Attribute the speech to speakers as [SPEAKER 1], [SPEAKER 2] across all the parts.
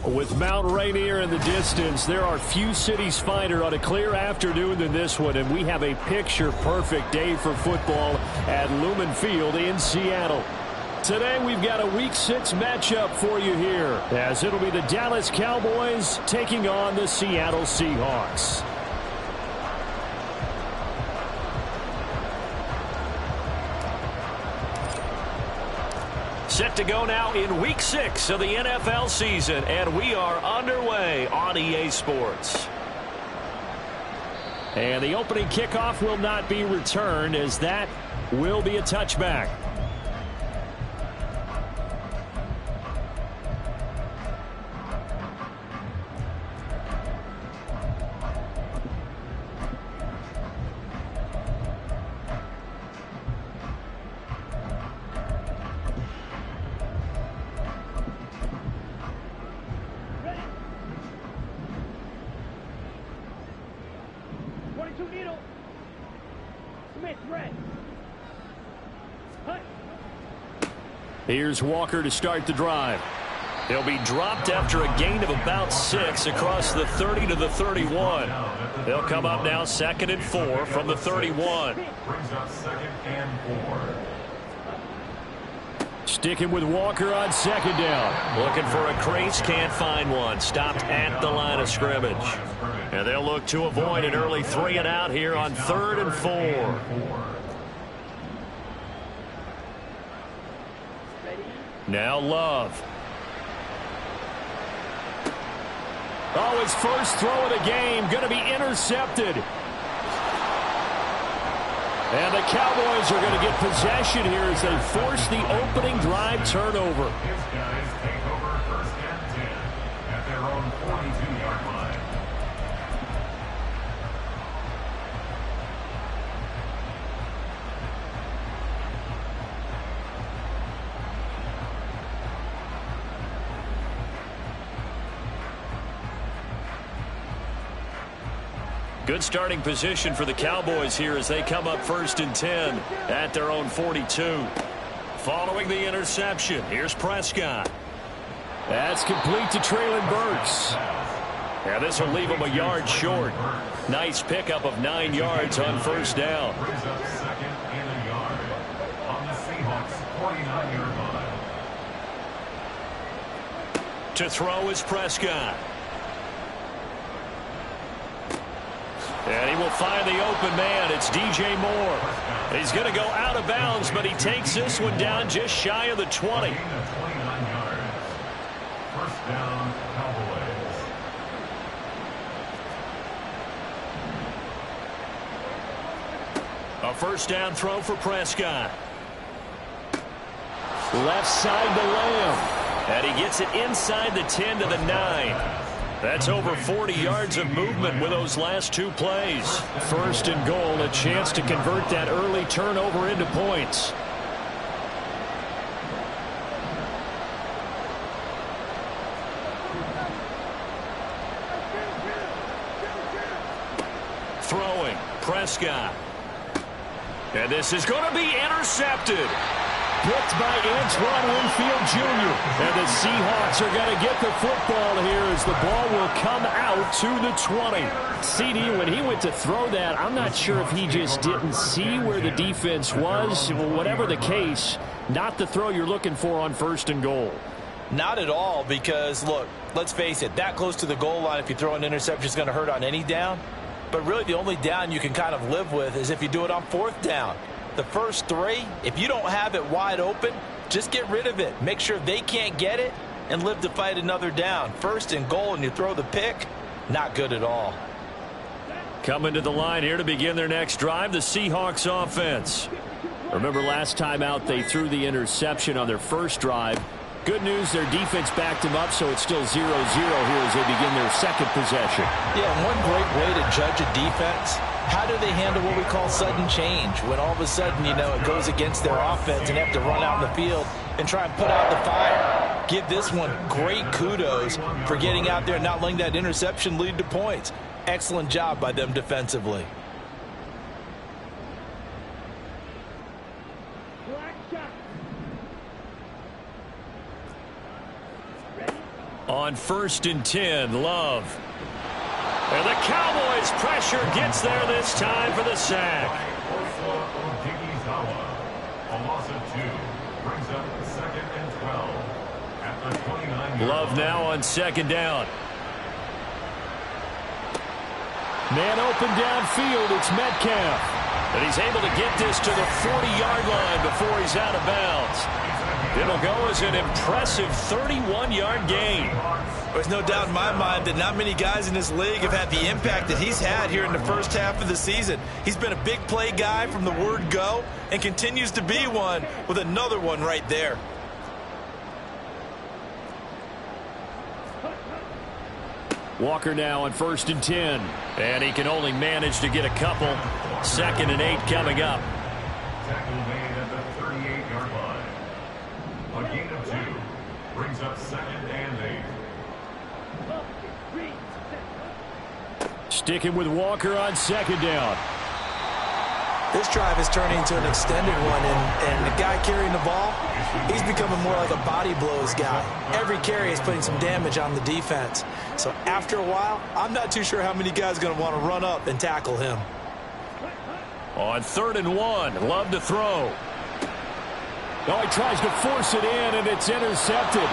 [SPEAKER 1] With Mount Rainier in the distance, there are few cities finer on a clear afternoon than this one, and we have a picture-perfect day for football at Lumen Field in Seattle. Today we've got a Week 6 matchup for you here, as it'll be the Dallas Cowboys taking on the Seattle Seahawks. Set to go now in Week 6 of the NFL season, and we are underway on EA Sports. And the opening kickoff will not be returned, as that will be a touchback. Here's Walker to start the drive. He'll be dropped after a gain of about 6 across the 30 to the 31. They'll come up now 2nd and 4 from the 31.
[SPEAKER 2] Brings up 2nd and 4.
[SPEAKER 1] Sticking with Walker on 2nd down. Looking for a crease, can't find one. Stopped at the line of scrimmage. And they'll look to avoid an early 3 and out here on 3rd and 4. Now Love. Oh, his first throw of the game going to be intercepted. And the Cowboys are going to get possession here as they force the opening drive turnover.
[SPEAKER 2] His guys take over 1st and 10 at their own 42-yard line.
[SPEAKER 1] Good starting position for the Cowboys here as they come up 1st and 10 at their own 42. Following the interception, here's Prescott. That's complete to Treylon Burks. Yeah, this will leave him a yard short. Nice pickup of 9 yards on 1st down.
[SPEAKER 2] Brings up 2nd and a yard on the Seahawks 49-yard line.
[SPEAKER 1] To throw is Prescott. And he will find the open man. It's DJ Moore. He's going to go out of bounds, but he takes this one down just shy of the 20.
[SPEAKER 2] 29 yards. 1st down, Cowboys.
[SPEAKER 1] A 1st down throw for Prescott. Left side to Lamb. And he gets it inside the 10 to the 9. That's over 40 yards of movement with those last 2 plays. 1st and goal, a chance to convert that early turnover into points. Throwing, Prescott. And this is going to be intercepted. Picked by Antoine Winfield Jr. And the Seahawks are going to get the football here as the ball will come out to the 20. CD, when he went to throw that, I'm not sure if he just didn't see where the defense was. Whatever the case, not the throw you're looking for on 1st and goal.
[SPEAKER 3] Not at all, because, look, let's face it, that close to the goal line, if you throw an interception, is going to hurt on any down. But really the only down you can kind of live with is if you do it on 4th down. The first 3, if you don't have it wide open, just get rid of it. Make sure they can't get it and live to fight another down. 1st and goal and you throw the pick, not good at all.
[SPEAKER 1] Coming to the line here to begin their next drive, the Seahawks offense. Remember last time out they threw the interception on their first drive. Good news, their defense backed them up, so it's still 0-0 here as they begin their 2nd possession.
[SPEAKER 3] Yeah, one great way to judge a defense, how do they handle what we call sudden change? When all of a sudden, you know, it goes against their offense and they have to run out in the field and try and put out the fire. Give this one great kudos for getting out there and not letting that interception lead to points. Excellent job by them defensively.
[SPEAKER 1] On 1st and 10, Love. And the Cowboys' pressure gets there this time for the sack.
[SPEAKER 2] A loss of 2 brings up 2nd and 12 at the 29.
[SPEAKER 1] Love now on 2nd down. Man open downfield, it's Metcalf. And he's able to get this to the 40-yard line before he's out of bounds. It'll go as an impressive 31-yard gain.
[SPEAKER 3] There's no doubt in my mind that not many guys in this league have had the impact that he's had here in the first half of the season. He's been a big play guy from the word go and continues to be one with another one right there.
[SPEAKER 1] Walker now on 1st and 10. And he can only manage to get a couple. 2nd and 8 coming up.
[SPEAKER 2] Tackle made at the 38-yard line. A gain of 2 brings up 2nd and 8.
[SPEAKER 1] Sticking with Walker on 2nd down.
[SPEAKER 3] This drive is turning into an extended one, and the guy carrying the ball, he's becoming more like a body blows guy. Every carry is putting some damage on the defense. So after a while, I'm not too sure how many guys are going to want to run up and tackle him.
[SPEAKER 1] On 3rd and 1, Love to throw. Oh, he tries to force it in, and it's intercepted.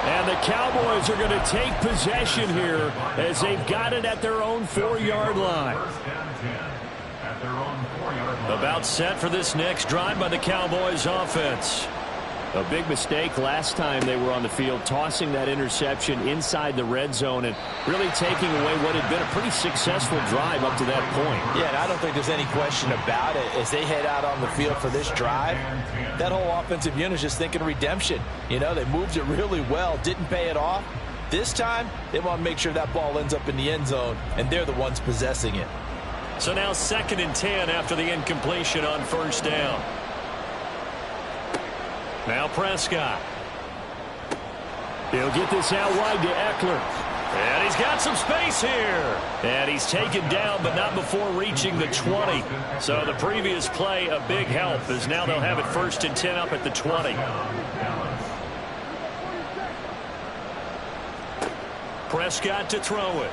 [SPEAKER 1] And the Cowboys are going to take possession here as they've got it at their own 4-yard line. About set for this next drive by the Cowboys offense. A big mistake last time they were on the field, tossing that interception inside the red zone and really taking away what had been a pretty successful drive up to that point.
[SPEAKER 3] Yeah, and I don't think there's any question about it. As they head out on the field for this drive, that whole offensive unit is just thinking redemption. You know, they moved it really well, didn't pay it off. This time, they want to make sure that ball ends up in the end zone, and they're the ones possessing it.
[SPEAKER 1] So now 2nd and 10 after the incompletion on 1st down. Now Prescott. He'll get this out wide to Eckler. And he's got some space here. And he's taken down, but not before reaching the 20. So the previous play, a big help, as now they'll have it 1st and 10 up at the 20. Prescott to throw it.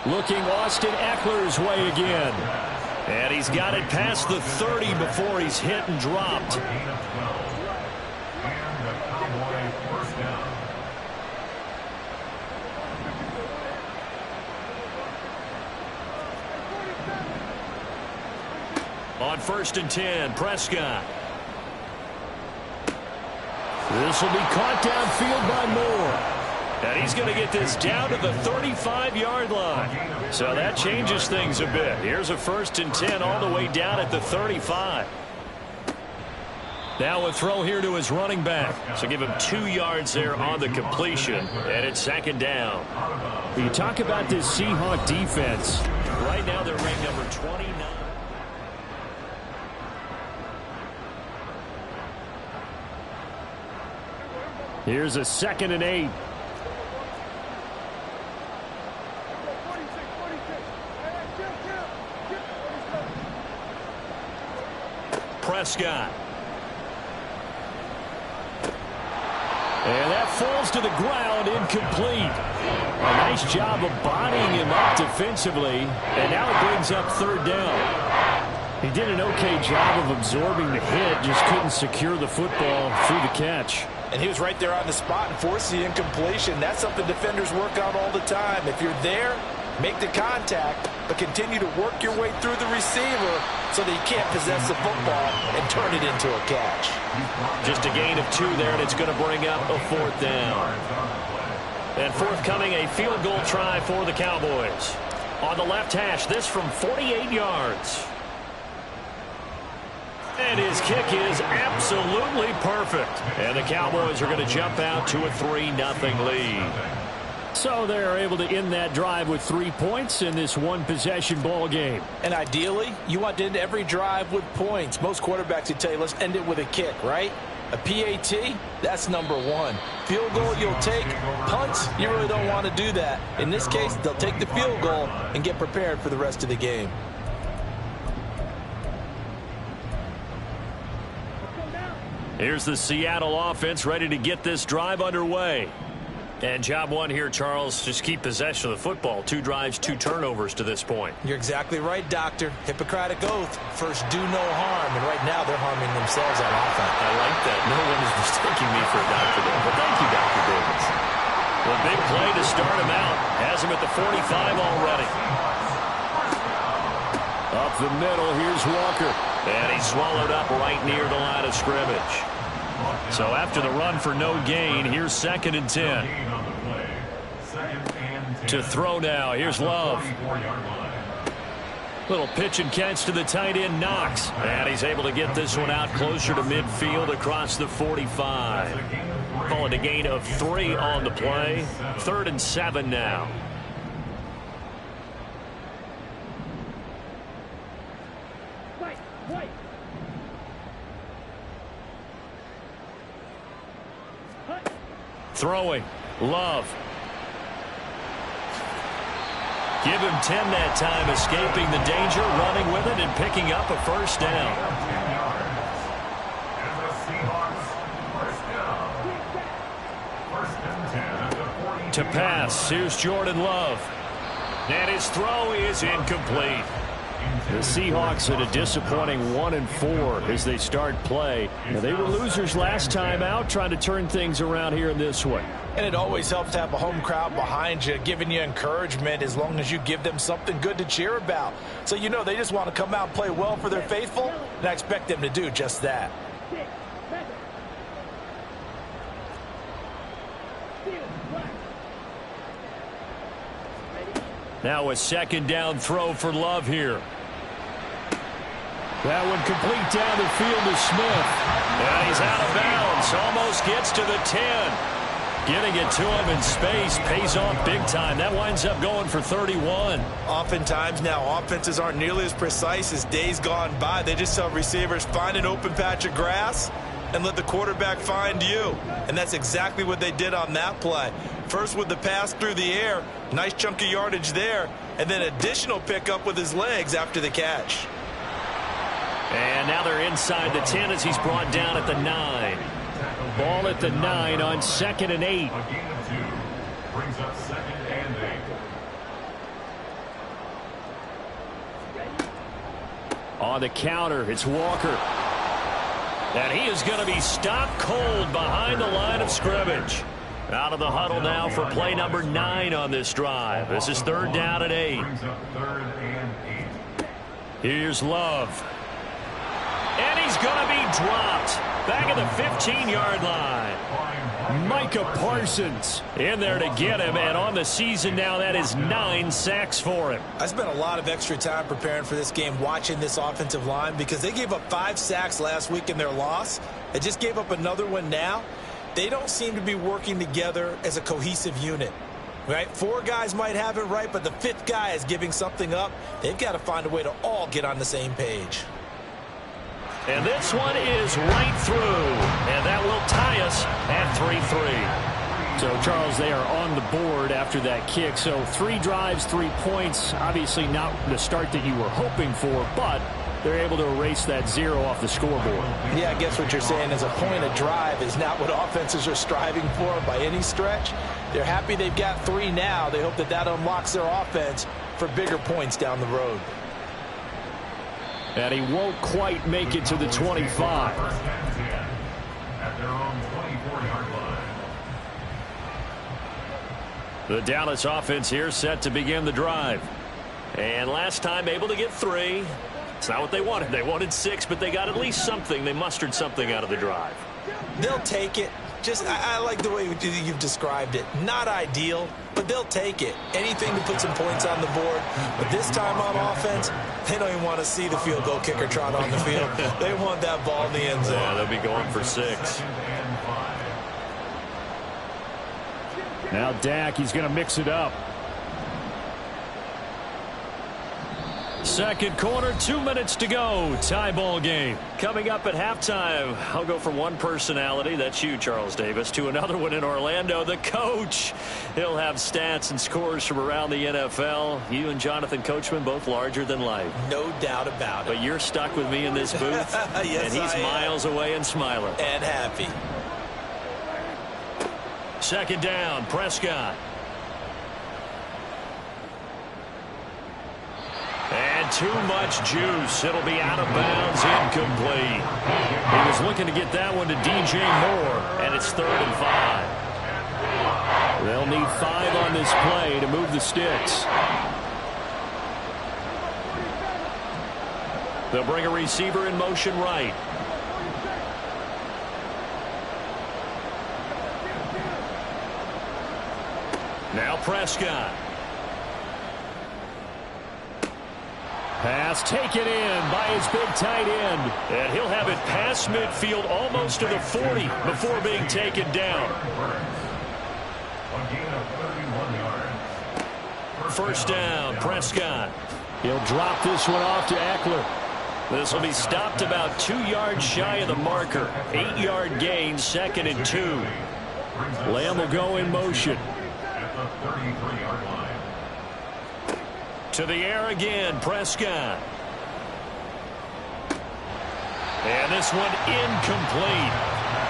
[SPEAKER 1] Looking Austin Eckler's way again. And he's got it past the 30 before he's hit and dropped. On 1st and 10, Prescott. This will be caught downfield by Moore. And he's going to get this down to the 35-yard line. So that changes things a bit. Here's a 1st and 10 all the way down at the 35. Now a throw here to his running back. So give him 2 yards there on the completion. And it's 2nd down. You talk about this Seahawk defense. Right now they're ranked number 29. Here's a 2nd and 8. Prescott. And that falls to the ground, incomplete. A nice job of bodying him up defensively. And now it brings up 3rd down. He did an okay job of absorbing the hit, just couldn't secure the football through the catch.
[SPEAKER 3] And he was right there on the spot and forced the incompletion. That's something defenders work on all the time. If you're there, make the contact, but continue to work your way through the receiver so that you can't possess the football and turn it into a catch.
[SPEAKER 1] Just a gain of 2 there, and it's going to bring up a 4th down. And forthcoming, a field goal try for the Cowboys. On the left hash, this from 48 yards. And his kick is absolutely perfect. And the Cowboys are going to jump out to a 3-0 lead. So they're able to end that drive with 3 points in this one-possession ball game.
[SPEAKER 3] And ideally, you want to end every drive with points. Most quarterbacks would tell you, let's end it with a kick, right? A PAT, that's number 1. Field goal you'll take. Punts, you really don't want to do that. In this case, they'll take the field goal and get prepared for the rest of the game.
[SPEAKER 1] Here's the Seattle offense ready to get this drive underway. And job one here, Charles, just keep possession of the football. 2 drives, 2 turnovers to this point.
[SPEAKER 3] You're exactly right, Doctor. Hippocratic oath. First, do no harm. And right now, they're harming themselves on offense.
[SPEAKER 1] I like that. No one is mistaking me for a doctor there. But thank you, Dr. Davis. The big play to start him out. Has him at the 45 already. Up the middle, here's Walker. And he's swallowed up right near the line of scrimmage. So after the run for no gain, here's 2nd and 10. To throw now, here's Love. Little pitch and catch to the tight end, Knox. And he's able to get this one out closer to midfield across the 45. Call it a gain of 3 on the play. 3rd and 7 now. Throwing, Love. Give him 10 that time, escaping the danger, running with it, and picking up a first down. To pass, here's Jordan Love. And his throw is incomplete. The Seahawks at a disappointing 1-4 as they start play. Now, they were losers last time out, trying to turn things around here in this one.
[SPEAKER 3] And it always helps to have a home crowd behind you, giving you encouragement as long as you give them something good to cheer about. So you know they just want to come out and play well for their faithful, and I expect them to do just that.
[SPEAKER 1] Now a 2nd down throw for Love here. That one complete down the field to Smith. And he's out of bounds. Almost gets to the 10. Getting it to him in space pays off big time. That winds up going for 31.
[SPEAKER 3] Oftentimes now offenses aren't nearly as precise as days gone by. They just tell receivers, find an open patch of grass and let the quarterback find you. And that's exactly what they did on that play. First with the pass through the air, nice chunk of yardage there, and then additional pickup with his legs after the catch.
[SPEAKER 1] And now they're inside the 10 as he's brought down at the 9. Ball at the 9 on 2nd and 8.
[SPEAKER 2] A gain of 2 brings up 2nd and 8.
[SPEAKER 1] On the counter, it's Walker. And he is going to be stopped cold behind the line of scrimmage. Out of the huddle now for play number 9 on this drive. This is 3rd down and 8.
[SPEAKER 2] Brings up 3rd and 8.
[SPEAKER 1] Here's Love. And he's going to be dropped. Back at the 15-yard line. Micah Parsons in there to get him. And on the season now, that is 9 sacks for him.
[SPEAKER 3] I spent a lot of extra time preparing for this game, watching this offensive line, because they gave up 5 sacks last week in their loss. They just gave up another one now. They don't seem to be working together as a cohesive unit. Right? 4 guys might have it right, but the 5th guy is giving something up. They've got to find a way to all get on the same page.
[SPEAKER 1] And this one is right through. And that will tie us at 3-3. So, Charles, they are on the board after that kick. So 3 drives, 3 points. Obviously not the start that you were hoping for, but they're able to erase that 0 off the scoreboard.
[SPEAKER 3] Yeah, I guess what you're saying is a point a drive is not what offenses are striving for by any stretch. They're happy they've got 3 now. They hope that that unlocks their offense for bigger points down the road.
[SPEAKER 1] And he won't quite make it to the 25.
[SPEAKER 2] First and 10 at their own 24-yard line.
[SPEAKER 1] The Dallas offense here set to begin the drive. And last time able to get 3. It's not what they wanted. They wanted 6, but they got at least something. They mustered something out of the drive.
[SPEAKER 3] They'll take it. I like the way you've described it. Not ideal, but they'll take it. Anything to put some points on the board. But this time on offense, they don't even want to see the field goal kicker trot on the field. They want that ball in the end zone.
[SPEAKER 1] Yeah, they'll be going for 6. Now Dak, he's going to mix it up. Second quarter, 2 minutes to go. Tie ball game. Coming up at halftime, I'll go from one personality, that's you, Charles Davis, to another one in Orlando, the coach. He'll have stats and scores from around the NFL. You and Jonathan Coachman both larger than life.
[SPEAKER 3] No doubt about it.
[SPEAKER 1] But you're stuck with me in this booth.
[SPEAKER 3] Yes,
[SPEAKER 1] and he's miles away and smiling.
[SPEAKER 3] And happy.
[SPEAKER 1] Second down, Prescott. And too much juice. It'll be out of bounds, incomplete. He was looking to get that one to DJ Moore, and it's 3rd and 5. They'll need 5 on this play to move the sticks. They'll bring a receiver in motion right. Now Prescott. Pass taken in by his big tight end. And he'll have it past midfield almost to the 40 before being taken down. First down, Prescott. He'll drop this one off to Eckler. This will be stopped about 2 yards shy of the marker. 8-yard gain, 2nd and 2. Lamb will go in motion. To the air again, Prescott. And this one incomplete.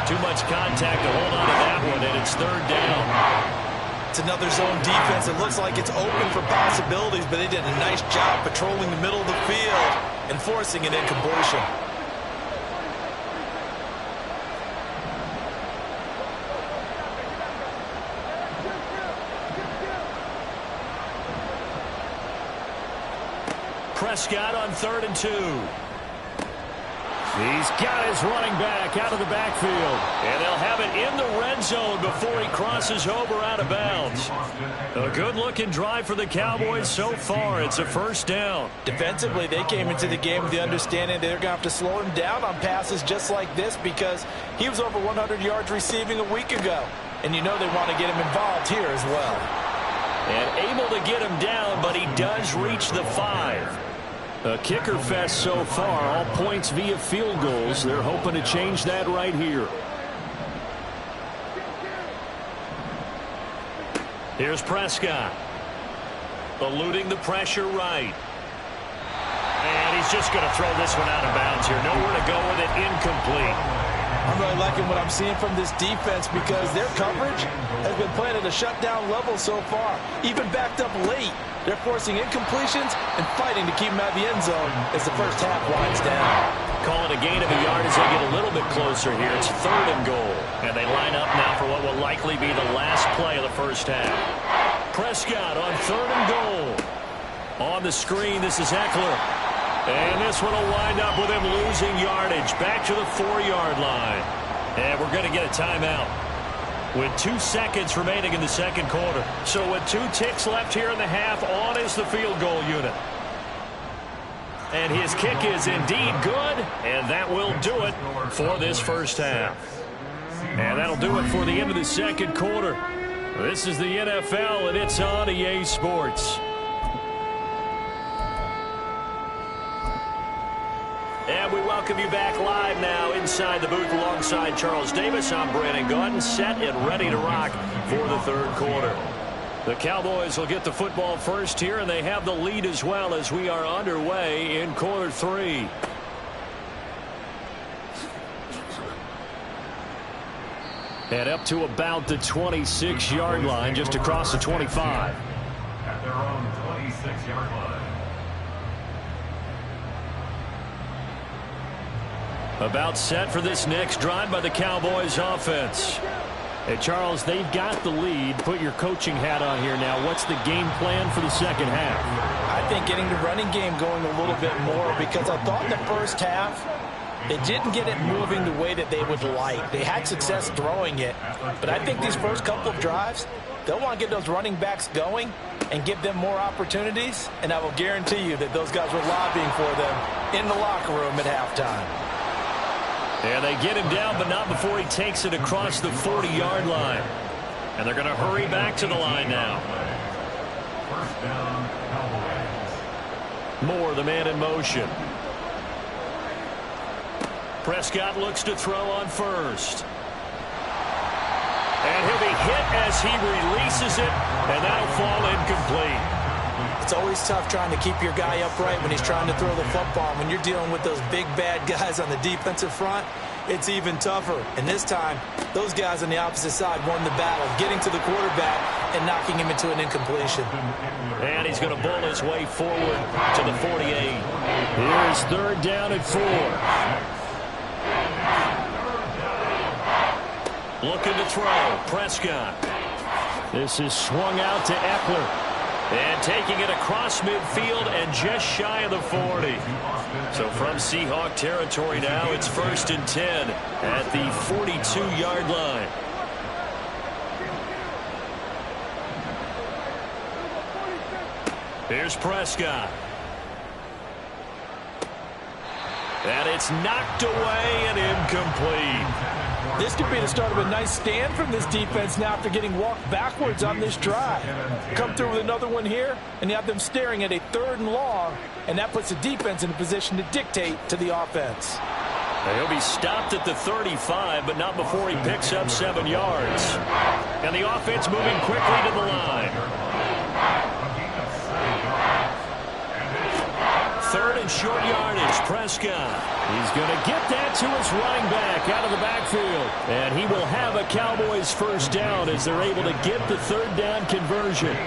[SPEAKER 1] Too much contact to hold on to that one, and it's 3rd down.
[SPEAKER 3] It's another zone defense. It looks like it's open for possibilities, but they did a nice job patrolling the middle of the field and forcing an incompletion.
[SPEAKER 1] Prescott on 3rd and 2. He's got his running back out of the backfield. And they'll have it in the red zone before he crosses over out of bounds. A good-looking drive for the Cowboys so far. It's a 1st down.
[SPEAKER 3] Defensively, they came into the game with the understanding they're going to have to slow him down on passes just like this because he was over 100 yards receiving a week ago. And you know they want to get him involved here as well.
[SPEAKER 1] And able to get him down, but he does reach the 5. A kicker fest so far, all points via field goals. They're hoping to change that right here. Here's Prescott. Eluding the pressure right. And he's just going to throw this one out of bounds here. Nowhere to go with it, incomplete.
[SPEAKER 3] I'm really liking what I'm seeing from this defense because their coverage has been playing at a shutdown level so far. Even backed up late. They're forcing incompletions and fighting to keep them out of the end zone as the first half winds down.
[SPEAKER 1] Call it a gain of a yard as they get a little bit closer here. It's 3rd and goal. And they line up now for what will likely be the last play of the first half. Prescott on 3rd and goal. On the screen, this is Eckler. And this one will wind up with him losing yardage back to the 4-yard line. And we're going to get a timeout with 2 seconds remaining in the second quarter. So with 2 ticks left here in the half, on is the field goal unit. And his kick is indeed good, and that will do it for this first half. And that'll do it for the end of the second quarter. This is the NFL, and it's on EA Sports. And we welcome you back live now inside the booth alongside Charles Davis. I'm Brandon Gaudin, set and ready to rock for the third quarter. The Cowboys will get the football first here, and they have the lead as well as we are underway in quarter 3. And up to about the 26-yard line, just across the 25.
[SPEAKER 2] At their own 26-yard line.
[SPEAKER 1] About set for this next drive by the Cowboys offense. Hey, Charles, they've got the lead. Put your coaching hat on here now. What's the game plan for the second half?
[SPEAKER 3] I think getting the running game going a little bit more because I thought in the first half they didn't get it moving the way that they would like. They had success throwing it, but I think these first couple of drives, they'll want to get those running backs going and give them more opportunities, and I will guarantee you that those guys were lobbying for them in the locker room at halftime.
[SPEAKER 1] And they get him down, but not before he takes it across the 40-yard line. And they're going to hurry back to the line now.
[SPEAKER 2] First down, Cowboys.
[SPEAKER 1] Moore, the man in motion. Prescott looks to throw on first. And he'll be hit as he releases it, and that'll fall incomplete.
[SPEAKER 3] It's always tough trying to keep your guy upright when he's trying to throw the football. When you're dealing with those big, bad guys on the defensive front, it's even tougher. And this time, those guys on the opposite side won the battle, getting to the quarterback and knocking him into an incompletion.
[SPEAKER 1] And he's going to bull his way forward to the 48. Here's third down and 4. Looking to throw. Prescott. This is swung out to Eckler. And taking it across midfield and just shy of the 40. So from Seahawk territory now, it's 1st and 10 at the 42-yard line. Here's Prescott. And it's knocked away and incomplete.
[SPEAKER 3] This could be the start of a nice stand from this defense now after getting walked backwards on this drive. Come through with another one here, and you have them staring at a 3rd and long, and that puts the defense in a position to dictate to the offense.
[SPEAKER 1] He'll be stopped at the 35, but not before he picks up 7 yards. And the offense moving quickly to the line. 3rd and short yardage. Prescott. He's going to get that to his running back out of the backfield. And he will have a Cowboys first down as they're able to get the 3rd down conversion.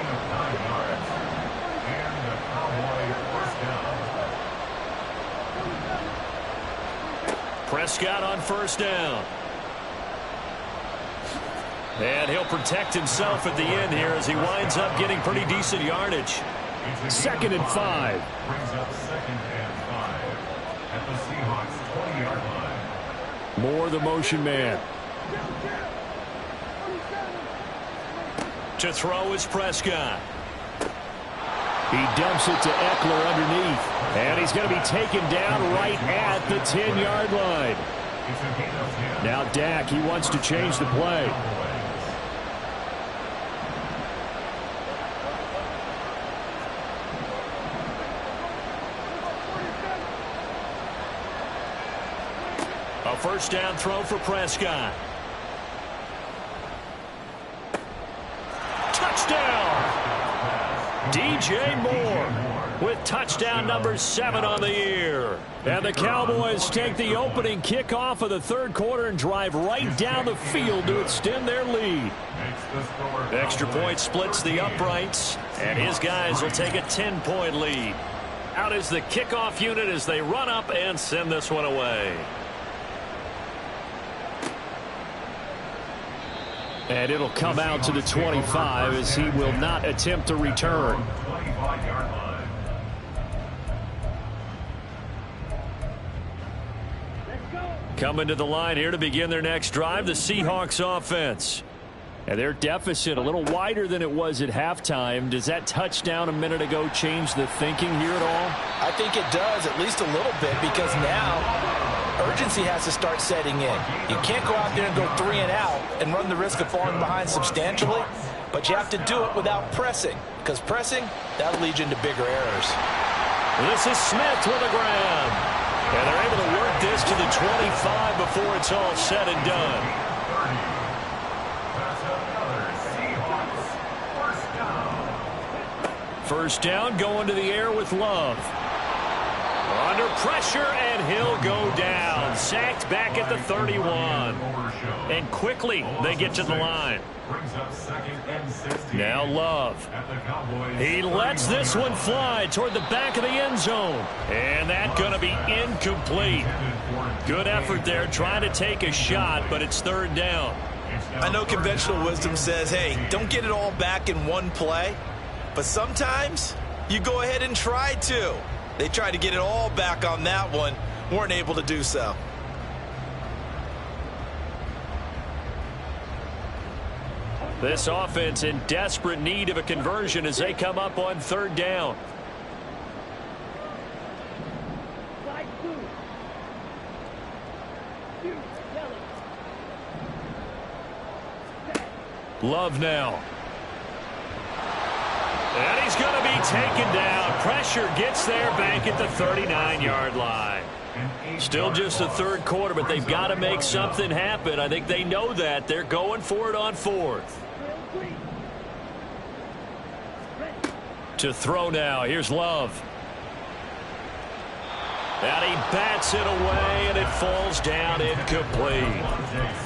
[SPEAKER 1] Prescott on first down. And he'll protect himself at the end here as he winds up getting pretty decent yardage. 2nd and 5.
[SPEAKER 2] Brings up 2nd and 5 at the Seahawks 20-yard line.
[SPEAKER 1] Moore, the motion man. To throw is Prescott. He dumps it to Eckler underneath. And he's going to be taken down right at the 10-yard line. Now Dak, he wants to change the play. A first down throw for Prescott. Touchdown! DJ Moore with touchdown number 7 on the year. And the Cowboys take the opening kickoff of the 3rd quarter and drive right down the field to extend their lead. Extra point splits the uprights, and his guys will take a 10-point lead. Out is the kickoff unit as they run up and send this one away. And it'll come out to the 25 as he will not attempt to return. Coming to the line here to begin their next drive, the Seahawks offense. And their deficit a little wider than it was at halftime. Does that touchdown a minute ago change the thinking here at all?
[SPEAKER 3] I think it does, at least a little bit, because now urgency has to start setting in. You can't go out there and go 3 and out and run the risk of falling behind substantially, but you have to do it without pressing, because pressing, that'll lead you into bigger errors.
[SPEAKER 1] This is Smith with a grab. And they're able to work this to the 25 before it's all said and done. First down, going to the air with Love. Under pressure, and he'll go down. Sacked back at the 31. And quickly, they get to the line. Now Love. He lets this one fly toward the back of the end zone. And that's going to be incomplete. Good effort there, trying to take a shot, but it's 3rd down.
[SPEAKER 3] I know conventional wisdom says, hey, don't get it all back in one play. But sometimes you go ahead and try to. They tried to get it all back on that one, weren't able to do so.
[SPEAKER 1] This offense in desperate need of a conversion as they come up on 3rd down. Love now. And he's going to be taken down. Pressure gets there back at the 39-yard line. Still just the third quarter, but they've got to make something happen. I think they know that. They're going for it on fourth. To throw now. Here's Love. And he bats it away, and it falls down incomplete.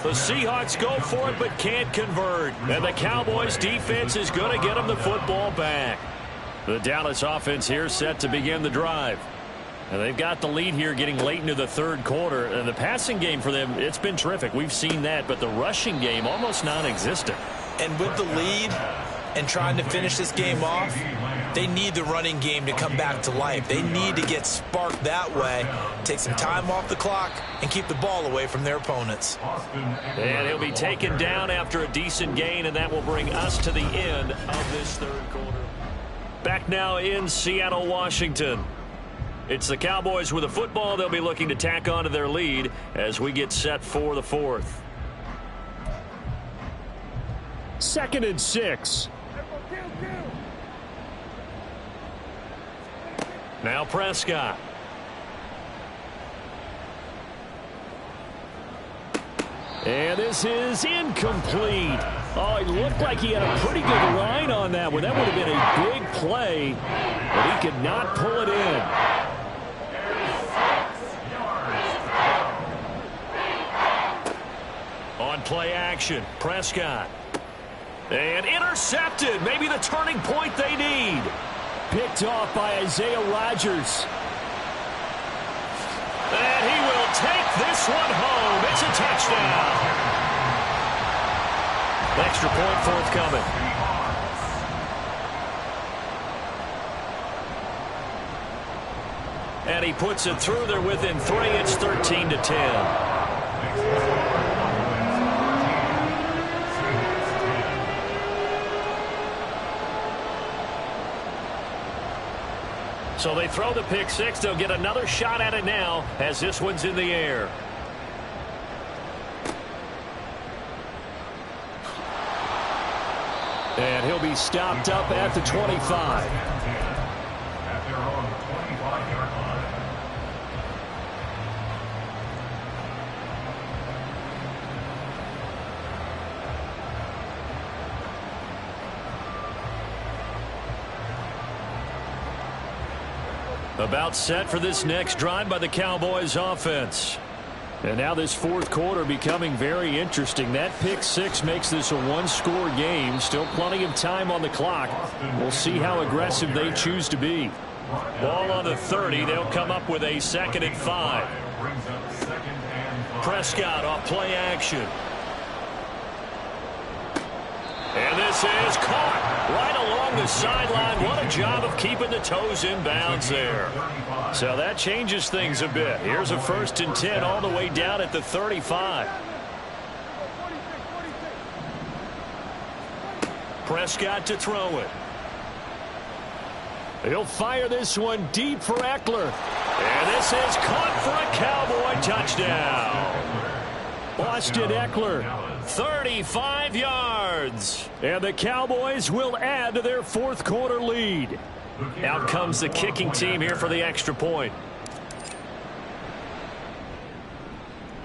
[SPEAKER 1] The Seahawks go for it but can't convert. And the Cowboys defense is going to get them the football back. The Dallas offense here set to begin the drive. And they've got the lead here getting late into the third quarter. And the passing game for them, it's been terrific. We've seen that, but the rushing game almost non-existent.
[SPEAKER 3] And with the lead and trying to finish this game off, they need the running game to come back to life. They need to get sparked that way, take some time off the clock, and keep the ball away from their opponents.
[SPEAKER 1] And he'll be taken down after a decent gain, and that will bring us to the end of this third quarter. Back now in Seattle, Washington. It's the Cowboys with the football. They'll be looking to tack on to their lead as we get set for the fourth. 2nd and 6. Now Prescott. And this is incomplete. Oh, it looked like he had a pretty good line on that one. That would have been a big play, but he could not pull it in. On play action, Prescott. And intercepted. Maybe the turning point they need. Picked off by Isaiah Rodgers. And he will take this one home. It's a touchdown. Extra point forthcoming. And he puts it through. They're within 3. It's 13-10. So they throw the pick six. They'll get another shot at it now as this one's in the air. And he'll be stopped up at the 25.
[SPEAKER 2] At their own 25-yard line.
[SPEAKER 1] About set for this next drive by the Cowboys offense. And now this fourth quarter becoming very interesting. That pick six makes this a one-score game. Still plenty of time on the clock. We'll see how aggressive they choose to be. Ball on the 30. They'll come up with a 2nd and 5. Prescott off play action. And this is caught right along the sideline. What a job of keeping the toes in bounds there. So that changes things a bit. Here's a 1st and 10 all the way down at the 35. Prescott to throw it. He'll fire this one deep for Eckler. And this is caught for a Cowboy touchdown. Austin Eckler, 35 yards. And the Cowboys will add to their fourth quarter lead. Out comes the kicking team here for the extra point.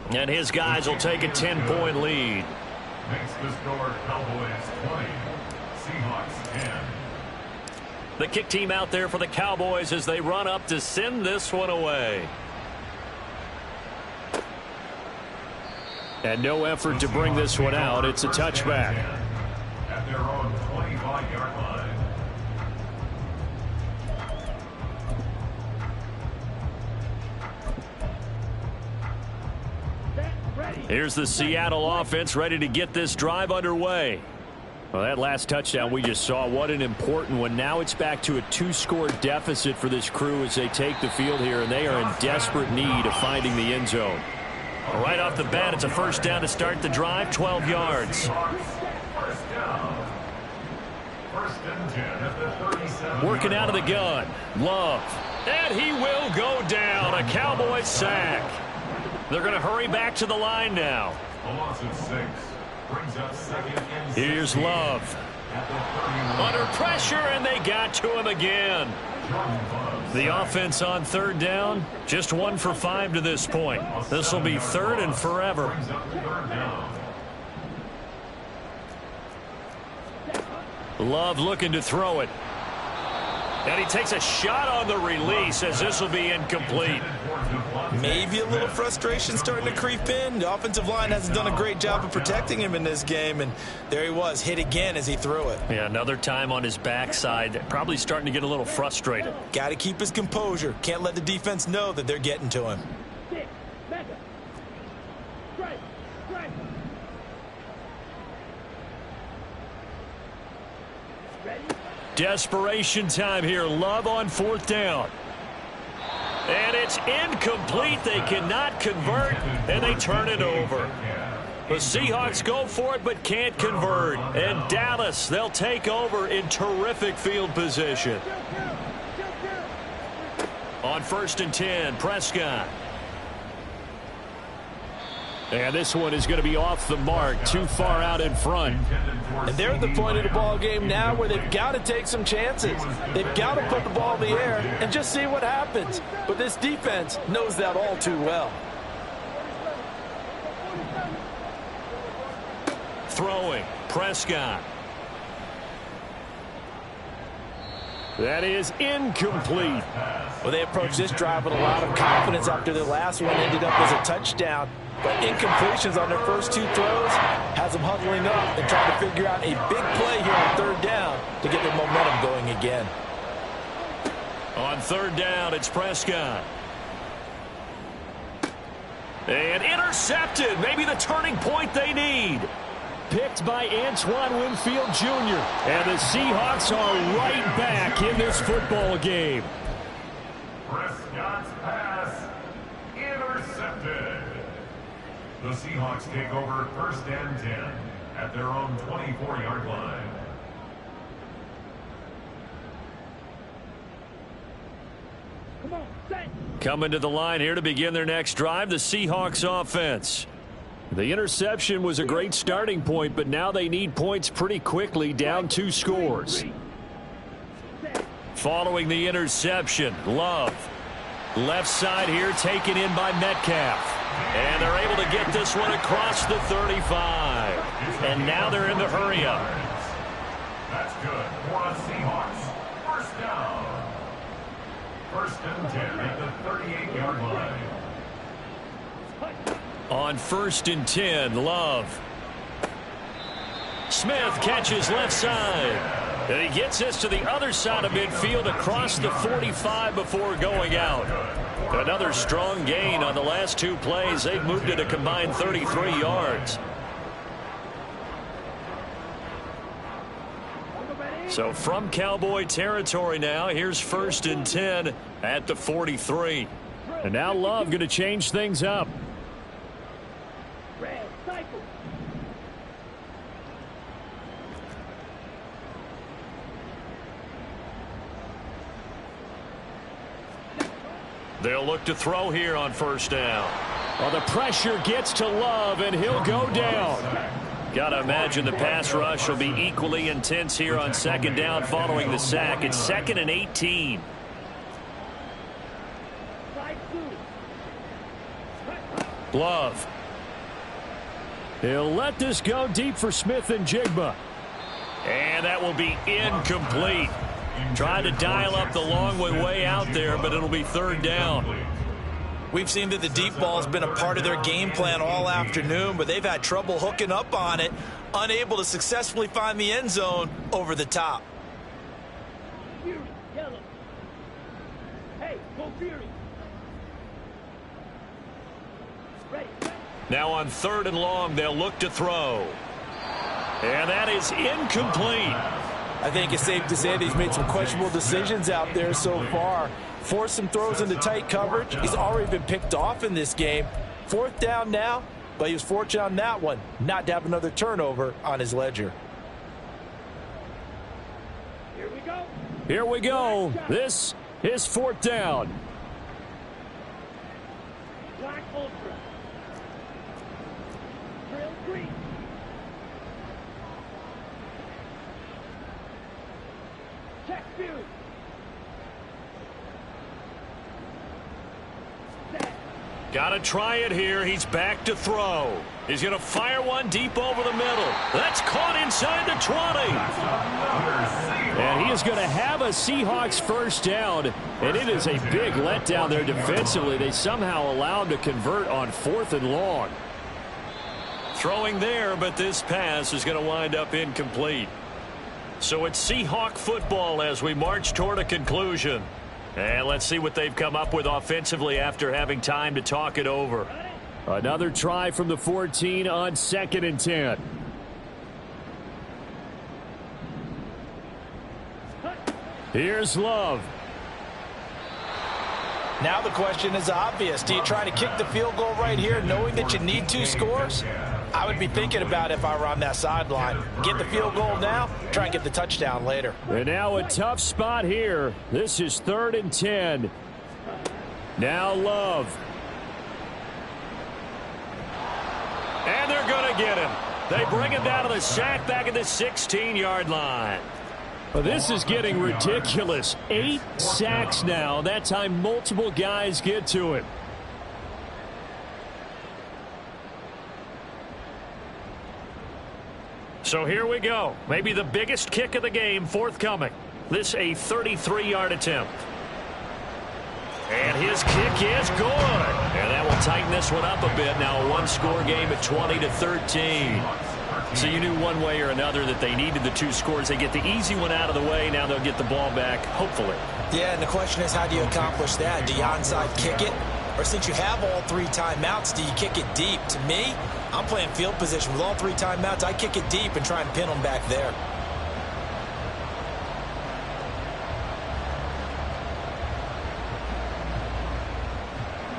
[SPEAKER 1] And his guys will take a 10-point lead.
[SPEAKER 2] Makes the score Cowboys 20, Seahawks 10.
[SPEAKER 1] The kick team out there for the Cowboys as they run up to send this one away. And no effort to bring this one out. It's a touchback.
[SPEAKER 2] At their own 25-yard line.
[SPEAKER 1] Here's the Seattle offense ready to get this drive underway. Well, that last touchdown we just saw, what an important one. Now it's back to a 2-score deficit for this crew as they take the field here, and they are in desperate need of finding the end zone. Right off the bat, it's a 1st down to start the drive, 12 yards. Working out of the gun, Love. And he will go down, a Cowboys sack. They're going to hurry back to the line now.
[SPEAKER 2] A loss of 6 brings up 2nd and 6.
[SPEAKER 1] Here's Love. Under pressure, and they got to him again. The offense on third down, just 1 for 5 to this point. This will be third and forever. Love looking to throw it. And he takes a shot on the release as this will be incomplete.
[SPEAKER 3] Maybe a little frustration starting to creep in. The offensive line hasn't done a great job of protecting him in this game, and there he was, hit again as he threw it.
[SPEAKER 1] Yeah, another time on his backside, probably starting to get a little frustrated.
[SPEAKER 3] Got to keep his composure. Can't let the defense know that they're getting to him.
[SPEAKER 1] Desperation time here. Love on fourth down. And it's incomplete. They cannot convert, and they turn it over. The Seahawks go for it but can't convert. And Dallas, they'll take over in terrific field position. On 1st and 10, Prescott. And this one is going to be off the mark, too far out in front.
[SPEAKER 3] And they're at the point of the ball game now where they've got to take some chances. They've got to put the ball in the air and just see what happens. But this defense knows that all too well.
[SPEAKER 1] Throwing, Prescott. That is incomplete.
[SPEAKER 3] Well, they approached this drive with a lot of confidence after their last one ended up as a touchdown. But incompletions on their first 2 throws has them huddling up and trying to figure out a big play here on third down to get their momentum going again.
[SPEAKER 1] On third down, it's Prescott. And intercepted. Maybe the turning point they need. Picked by Antoine Winfield Jr. And the Seahawks are right back in this football game.
[SPEAKER 2] Prescott's pass intercepted. The Seahawks take over 1st and 10 at their own 24-yard line.
[SPEAKER 1] Coming to the line here to begin their next drive, the Seahawks offense. The interception was a great starting point, but now they need points pretty quickly, down 2 scores. Following the interception, Love. Left side here taken in by Metcalf. And they're able to get this one across the 35. And now they're in the hurry-up.
[SPEAKER 2] That's good for the Seahawks. 1st down. 1st and 10 at the 38-yard line.
[SPEAKER 1] On 1st and 10, Love. Smith catches left side. And he gets this to the other side of midfield across the 45 before going out. Another strong gain on the last 2 plays. They've moved it a combined 33 yards. So from Cowboy territory now, here's 1st and 10 at the 43. And now Love going to change things up. They'll look to throw here on 1st down. Well, the pressure gets to Love, and he'll go down. Got to imagine the pass rush will be equally intense here on 2nd down following the sack. It's 2nd and 18. Love. He'll let this go deep for Smith and Jigba. And that will be incomplete. Trying to dial up the long way out there, but it'll be 3rd down.
[SPEAKER 3] We've seen that the deep ball has been a part of their game plan all afternoon, but they've had trouble hooking up on it, unable to successfully find the end zone over the top.
[SPEAKER 1] Now on 3rd and long, they'll look to throw. And that is incomplete.
[SPEAKER 3] I think it's safe to say that he's made some questionable decisions out there so far. Forced some throws into tight coverage. He's already been picked off in this game. 4th down now, but he was fortunate on that one not to have another turnover on his ledger.
[SPEAKER 1] Here we go. This is 4th down.
[SPEAKER 4] Black Ultra. Drill 3.
[SPEAKER 1] Got to try it here. He's back to throw. He's going to fire one deep over the middle. That's caught inside the 20. And he is going to have a Seahawks first down. And it is a big letdown there defensively. They somehow allow him to convert on 4th and long. Throwing there, but this pass is going to wind up incomplete. So it's Seahawk football as we march toward a conclusion. And let's see what they've come up with offensively after having time to talk it over. Another try from the 14 on 2nd and 10. Here's Love.
[SPEAKER 3] Now the question is obvious. Do you try to kick the field goal right here knowing that you need 2 scores? I would be thinking about it if I were on that sideline. Get the field goal now, try and get the touchdown later.
[SPEAKER 1] And now a tough spot here. This is 3rd and 10. Now Love. And they're going to get him. They bring him down to the sack back at the 16-yard line. Well, this is getting ridiculous. 8 sacks now. That time multiple guys get to him. So here we go. Maybe the biggest kick of the game forthcoming. This a 33-yard attempt. And his kick is good. And that will tighten this one up a bit. Now a one-score game at 20-13. So you knew one way or another that they needed the 2 scores. They get the easy one out of the way. Now they'll get the ball back, hopefully.
[SPEAKER 3] Yeah, and the question is, how do you accomplish that? Do you onside kick it? Or since you have all 3 timeouts, do you kick it deep? To me, I'm playing field position with all 3 timeouts. I kick it deep and try and pin them back there.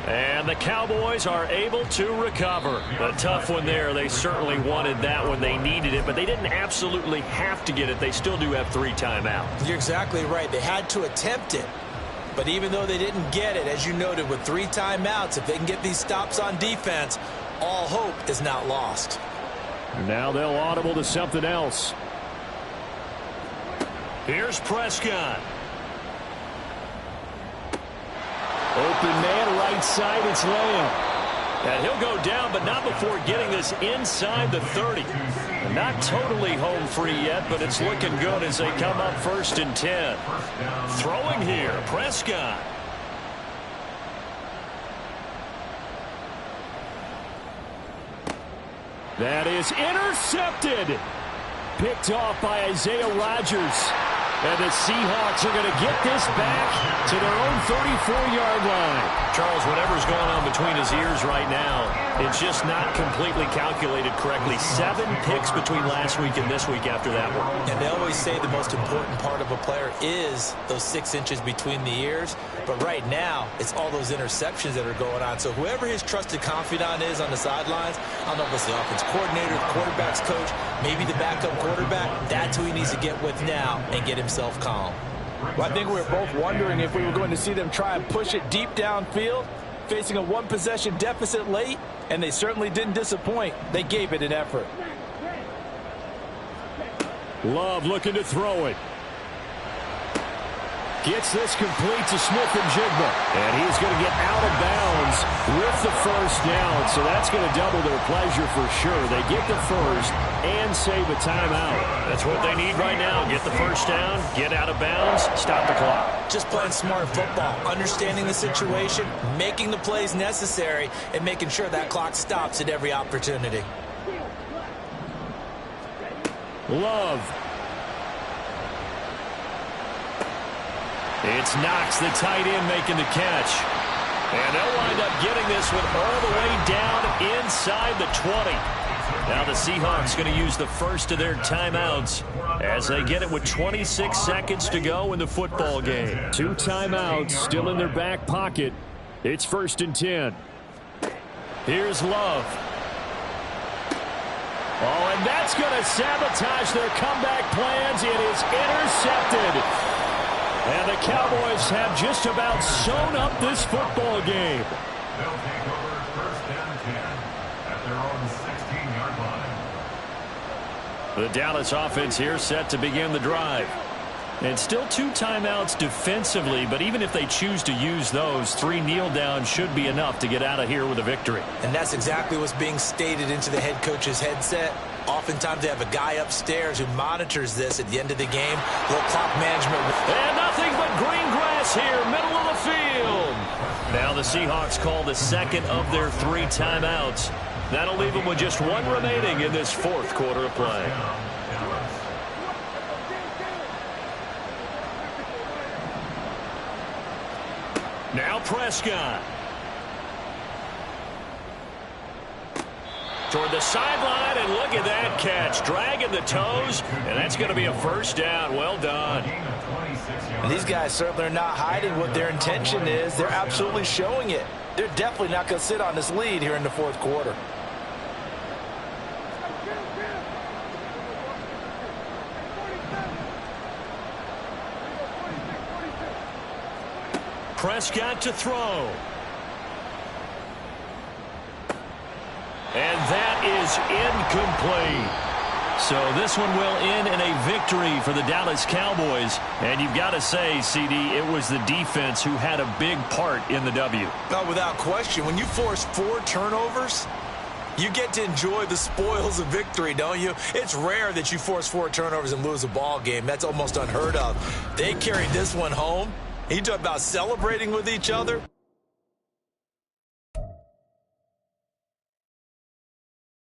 [SPEAKER 1] And the Cowboys are able to recover. A tough one there. They certainly wanted that one. They needed it, but they didn't absolutely have to get it. They still do have 3 timeouts.
[SPEAKER 3] You're exactly right. They had to attempt it. But even though they didn't get it, as you noted, with 3 timeouts, if they can get these stops on defense, all hope is not lost.
[SPEAKER 1] Now they'll audible to something else. Here's Prescott. Open man, right side, it's Lamb. And he'll go down, but not before getting this inside the 30. Not totally home free yet, but it's looking good as they come up 1st and 10. Throwing here, Prescott. That is intercepted. Picked off by Isaiah Rodgers. And the Seahawks are going to get this back to their own 34-yard line. Charles, whatever's going on between his ears right now, it's just not completely calculated correctly. 7 picks between last week and this week after that one.
[SPEAKER 3] And they always say the most important part of a player is those 6 inches between the ears. But right now, it's all those interceptions that are going on. So whoever his trusted confidant is on the sidelines, I don't know if it's the offense coordinator, the quarterback's coach, maybe the backup quarterback, that's who he needs to get with now and get himself calm.
[SPEAKER 4] Well, I think we were both wondering if we were going to see them try and push it deep downfield, facing a 1-possession deficit late, and they certainly didn't disappoint. They gave it an effort.
[SPEAKER 1] Love looking to throw it. Gets this complete to Smith-Njigba. And he's going to get out of bounds with the first down. So that's going to double their pleasure for sure. They get the first and save a timeout. That's what they need right now. Get the first down, get out of bounds, stop the clock.
[SPEAKER 3] Just playing smart football, understanding the situation, making the plays necessary, and making sure that clock stops at every opportunity.
[SPEAKER 1] Love. It's Knox, the tight end, making the catch. And they'll wind up getting this one all the way down inside the 20. Now the Seahawks going to use the first of their timeouts as they get it with 26 seconds to go in the football game. 2 timeouts still in their back pocket. It's 1st and 10. Here's Love. Oh, and that's going to sabotage their comeback plans. It is intercepted. And the Cowboys have just about sewn up this football game.
[SPEAKER 2] They'll take over 1st and 10 at their own 16-yard line.
[SPEAKER 1] The Dallas offense here set to begin the drive. And still 2 timeouts defensively, but even if they choose to use those, 3 kneel downs should be enough to get out of here with a victory.
[SPEAKER 3] And that's exactly what's being stated into the head coach's headset. Oftentimes they have a guy upstairs who monitors this at the end of the game. A little clock management.
[SPEAKER 1] And nothing but green grass here, middle of the field. Now the Seahawks call the second of their 3 timeouts. That'll leave them with just 1 remaining in this 4th quarter of play. Now Prescott. Toward the sideline, and look at that catch. Dragging the toes, and that's going to be a first down. Well done.
[SPEAKER 3] And these guys certainly are not hiding what their intention is. They're absolutely showing it. They're definitely not going to sit on this lead here in the 4th quarter.
[SPEAKER 1] Prescott to throw. And that is incomplete. So this one will end in a victory for the Dallas Cowboys. And you've got to say, CD, it was the defense who had a big part in the W.
[SPEAKER 3] No, without question. When you force 4 turnovers, you get to enjoy the spoils of victory, don't you? It's rare that you force 4 turnovers and lose a ball game. That's almost unheard of. They carried this one home. You talk about celebrating with each other.